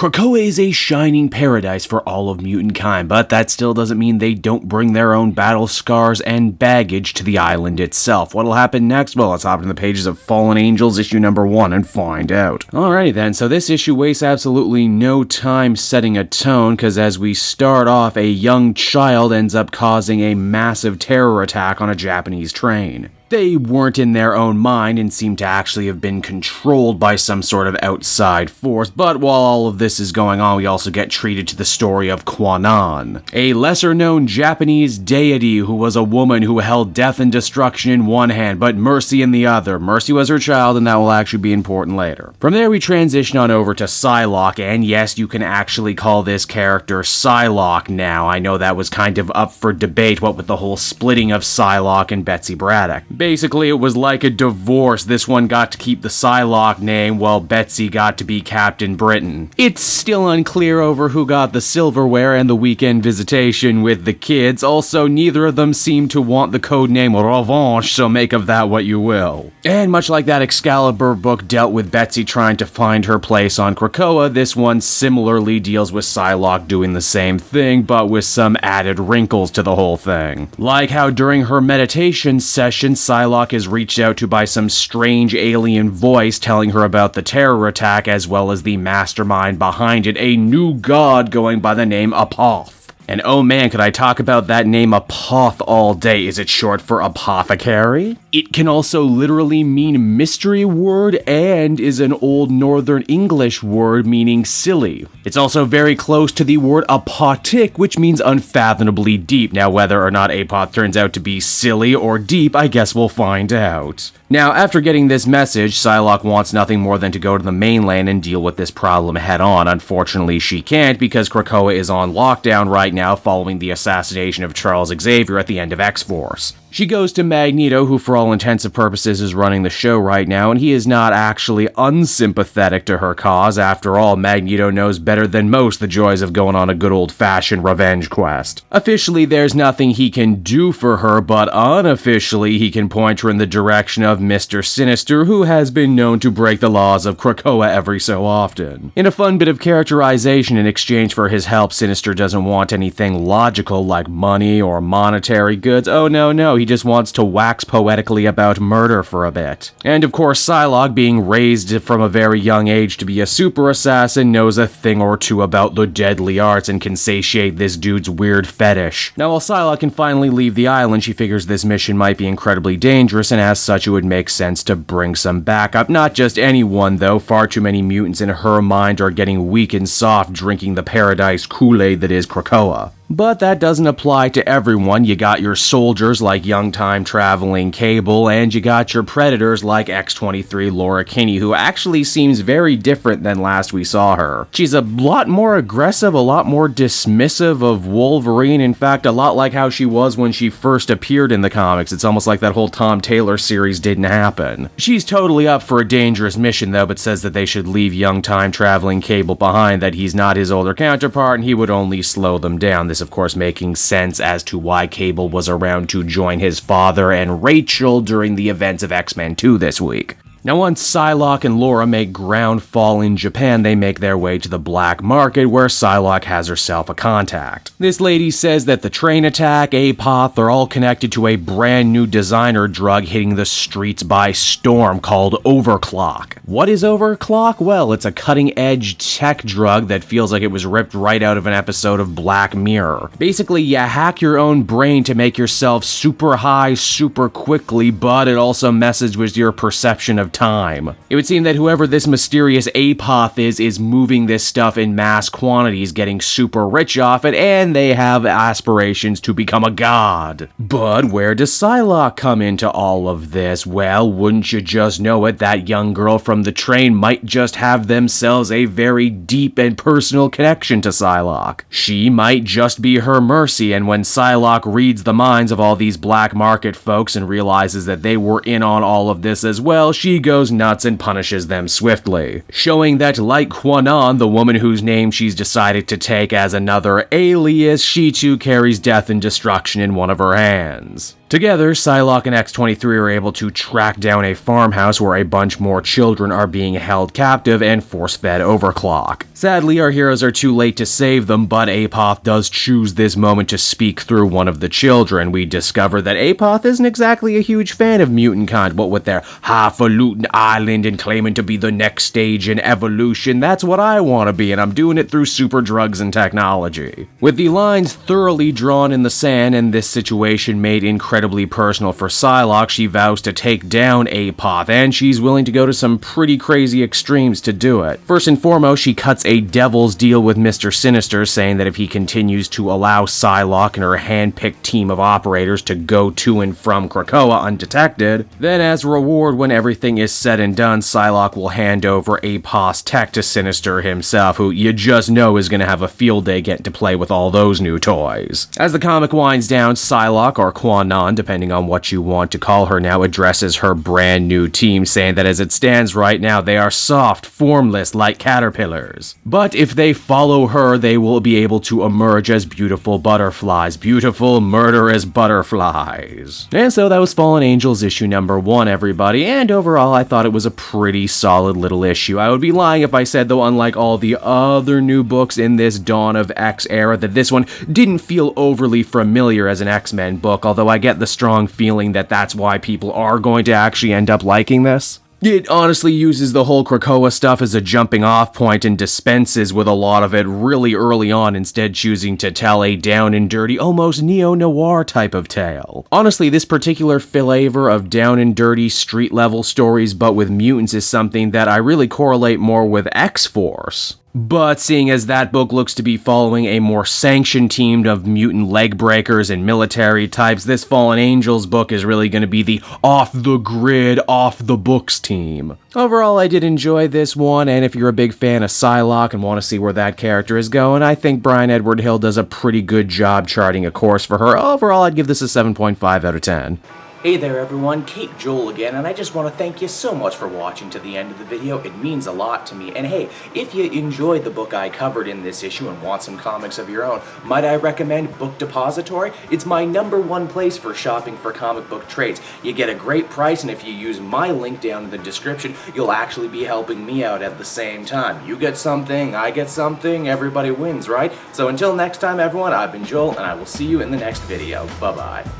Krakoa is a shining paradise for all of Mutantkind, but that still doesn't mean they don't bring their own battle scars and baggage to the island itself. What'll happen next? Well, let's hop into the pages of Fallen Angels issue number 1 and find out. Alrighty then, so this issue wastes absolutely no time setting a tone, because as we start off, a young child ends up causing a massive terror attack on a Japanese train. They weren't in their own mind and seem to actually have been controlled by some sort of outside force, but while all of this is going on, we also get treated to the story of Kwannon, a lesser-known Japanese deity who was a woman who held death and destruction in one hand, but mercy in the other. Mercy was her child, and that will actually be important later. From there, we transition on over to Psylocke, and yes, you can actually call this character Psylocke now. I know that was kind of up for debate, what with the whole splitting of Psylocke and Betsy Braddock. Basically, it was like a divorce. This one got to keep the Psylocke name, while Betsy got to be Captain Britain. It's still unclear over who got the silverware and the weekend visitation with the kids. Also, neither of them seem to want the codename Revanche, so make of that what you will. And much like that Excalibur book dealt with Betsy trying to find her place on Krakoa, this one similarly deals with Psylocke doing the same thing, but with some added wrinkles to the whole thing. Like how during her meditation session, Psylocke is reached out to by some strange alien voice telling her about the terror attack as well as the mastermind behind it, a new god going by the name Apoth. And oh man, could I talk about that name Apoth all day. Is it short for apothecary? It can also literally mean mystery word and is an old Northern English word meaning silly. It's also very close to the word apotic, which means unfathomably deep. Now, whether or not Apoth turns out to be silly or deep, I guess we'll find out. Now, after getting this message, Psylocke wants nothing more than to go to the mainland and deal with this problem head on. Unfortunately, she can't because Krakoa is on lockdown right now following the assassination of Charles Xavier at the end of X-Force. She goes to Magneto, who for all intents and purposes is running the show right now, and he is not actually unsympathetic to her cause. After all, Magneto knows better than most the joys of going on a good old-fashioned revenge quest. Officially, there's nothing he can do for her, but unofficially, he can point her in the direction of Mr. Sinister, who has been known to break the laws of Krakoa every so often. In a fun bit of characterization in exchange for his help, Sinister doesn't want anything logical like money or monetary goods. Oh no, he just wants to wax poetically about murder for a bit. And of course, Psylocke, being raised from a very young age to be a super assassin, knows a thing or two about the deadly arts and can satiate this dude's weird fetish. Now, while Psylocke can finally leave the island, she figures this mission might be incredibly dangerous, and as such it would make sense to bring some backup. Not just anyone though, far too many mutants in her mind are getting weak and soft drinking the paradise Kool-Aid that is Krakoa. But that doesn't apply to everyone. You got your soldiers like young time-traveling Cable, and you got your predators like X-23 Laura Kinney, who actually seems very different than last we saw her. She's a lot more aggressive, a lot more dismissive of Wolverine, in fact, a lot like how she was when she first appeared in the comics. It's almost like that whole Tom Taylor series didn't happen. She's totally up for a dangerous mission though, but says that they should leave young time-traveling Cable behind, that he's not his older counterpart and he would only slow them down. This of course making sense as to why Cable was around to join his father and Rachel during the events of X-Men 2 this week. Now, once Psylocke and Laura make ground fall in Japan, they make their way to the black market where Psylocke has herself a contact. This lady says that the train attack, Apoth, are all connected to a brand new designer drug hitting the streets by storm called Overclock. What is Overclock? Well, it's a cutting-edge tech drug that feels like it was ripped right out of an episode of Black Mirror. Basically, you hack your own brain to make yourself super high super quickly, but it also messes with your perception of time. It would seem that whoever this mysterious Apoth is moving this stuff in mass quantities, getting super rich off it, and they have aspirations to become a god. But where does Psylocke come into all of this? Well, wouldn't you just know it, that young girl from the train might just have themselves a very deep and personal connection to Psylocke. She might just be her mercy, and when Psylocke reads the minds of all these black market folks and realizes that they were in on all of this as well, she goes nuts and punishes them swiftly, showing that, like Kwannon, the woman whose name she's decided to take as another alias, she too carries death and destruction in one of her hands. Together, Psylocke and X-23 are able to track down a farmhouse where a bunch more children are being held captive and force-fed overclock. Sadly, our heroes are too late to save them, but Apoth does choose this moment to speak through one of the children. We discover that Apoth isn't exactly a huge fan of Mutantkind, what with their highfalutin island and claiming to be the next stage in evolution. That's what I want to be, and I'm doing it through super drugs and technology. With the lines thoroughly drawn in the sand and this situation made incredibly personal for Psylocke, she vows to take down Apoth, and she's willing to go to some pretty crazy extremes to do it. First and foremost, she cuts a devil's deal with Mr. Sinister, saying that if he continues to allow Psylocke and her hand-picked team of operators to go to and from Krakoa undetected, then as a reward, when everything is said and done, Psylocke will hand over Apoth's tech to Sinister himself, who you just know is going to have a field day getting to play with all those new toys. As the comic winds down, Psylocke, or Kwannon, depending on what you want to call her now, addresses her brand new team, saying that as it stands right now, they are soft, formless, like caterpillars. But if they follow her, they will be able to emerge as beautiful butterflies. Beautiful, murderous butterflies. And so that was Fallen Angels issue number 1, everybody, and overall I thought it was a pretty solid little issue. I would be lying if I said, though, unlike all the other new books in this Dawn of X era, that this one didn't feel overly familiar as an X-Men book, although I get the strong feeling that that's why people are going to actually end up liking this. It honestly uses the whole Krakoa stuff as a jumping off point and dispenses with a lot of it really early on, instead choosing to tell a down and dirty, almost neo-noir type of tale. Honestly, this particular flavor of down and dirty street level stories but with mutants is something that I really correlate more with X-Force. But seeing as that book looks to be following a more sanctioned team of mutant leg breakers and military types, this Fallen Angels book is really going to be the off-the-grid, off-the-books team. Overall, I did enjoy this one, and if you're a big fan of Psylocke and want to see where that character is going, I think Brian Edward Hill does a pretty good job charting a course for her. Overall, I'd give this a 7.5 out of 10. Hey there everyone, Kate Joel again, and I just want to thank you so much for watching to the end of the video. It means a lot to me. And hey, if you enjoyed the book I covered in this issue and want some comics of your own, might I recommend Book Depository? It's my #1 place for shopping for comic book trades. You get a great price, and if you use my link down in the description, you'll actually be helping me out at the same time. You get something, I get something, everybody wins, right? So until next time everyone, I've been Joel, and I will see you in the next video. Bye-bye.